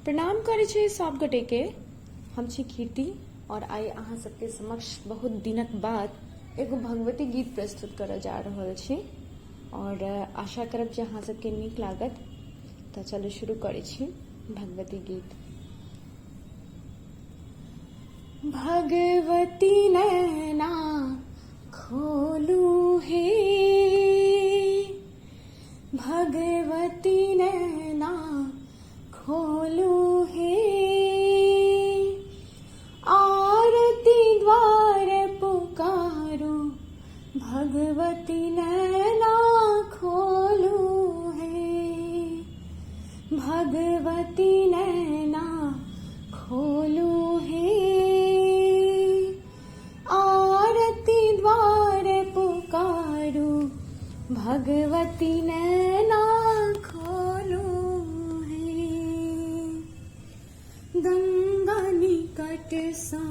प्रणाम करै छी सब गोटे के। हम छी कीर्ति और आई अहाँ सबके समक्ष बहुत दिनक बाद एगो भगवती गीत प्रस्तुत करऽ जा रहल छी और आशा करब जे अहाँ सबके नीक लागत। तो चलो शुरू करै छी भगवती गीत। भगवती नैना खोलू हे, भगवती नैना खोलू हे, आरती द्वार पुकारो, भगवती नैना खोलू हे, भगवती नैना खोलू हे, आरती द्वार पुकारो, भगवती नैना खोलू हे। गंगा निकट सा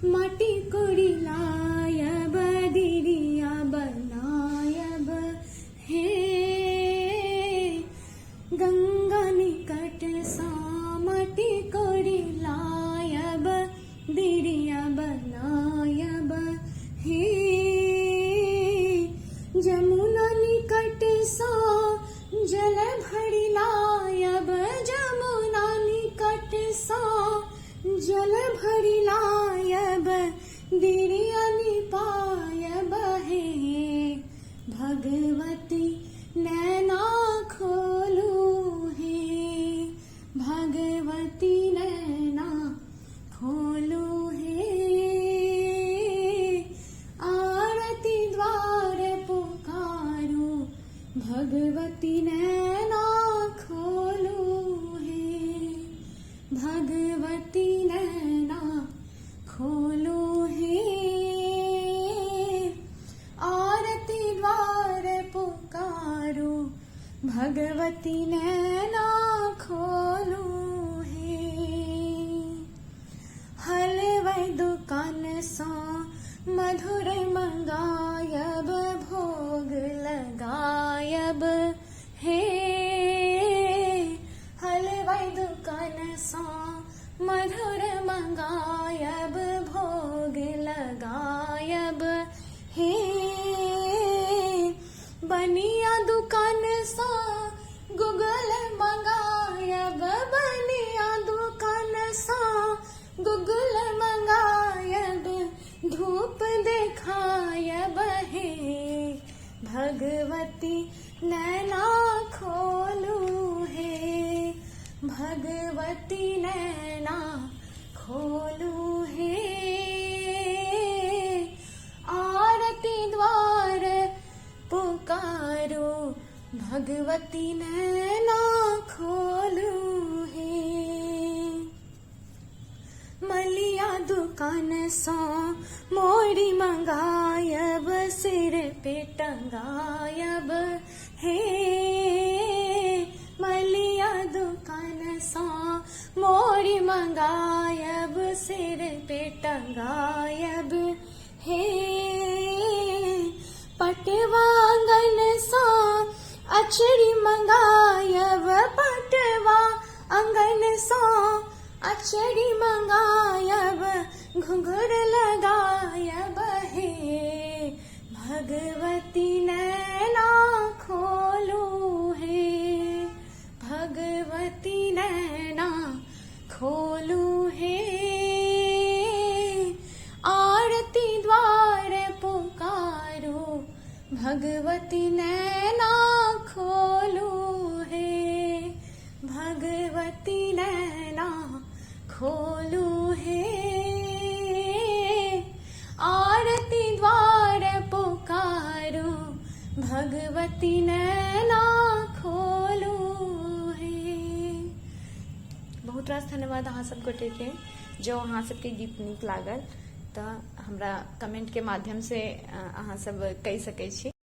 माटी कोड़ी लायब, दिरिया बनायब हे, गंगा निकट सा माटी कोड़ी लायब, दिरिया बनायब हे, जमुना निकट सा जल भरी लायब, जमुना निकट सा जल भरी लायब, दिरिया निपायब हे, भगवती नैना खोलू हे, भगवती नैना खोलू हे, आरती द्वार पुकारो, भगवती नैना खोलू हे, भगवती नैना खोलू हे, आरती द्वार पुकारो, भगवती नैना खोलू हे। हलवाई दुकान सा मधुर मंगायब, भोग लगायब हे, हलवाई दुकान सा मधुर मंगायब, भोग लगायब हे, बनिया दुकान सा गुगल मंगायब, बनिया दुकान सा गुगल मंगायब, धूप देखायब हे, भगवती नैना खोलू हे, भगवती नैना खोलू हे, आरती द्वार पुकारो, भगवती नैना खोलू हे। मलिया दुकान सा मोरी मंगायब, सिर पे टंगायब हे, मलिया दुकान सा मोरी मंगायब, सिर पे टंगायब हे, पटवा आंगन सा अचरी मंगायब, पटवा आंगन सा अचरी मंगायब, घुंघर लगायब हे, भगवती नैना खोलू हे, भगवती नैना खोलू हे, आरती द्वार पुकारो, भगवती नैना खोलू हे, भगवती नैना खोलू हे, आरती द्वार पुकारो, भगवती नैना खोलू हे। बहुत रास धन्यवाद अहाँ सब गोटे के। जो अहाँ सबके गीत नीक लागल तो हमरा कमेंट के माध्यम से अहाँ सब कहि सकै छी।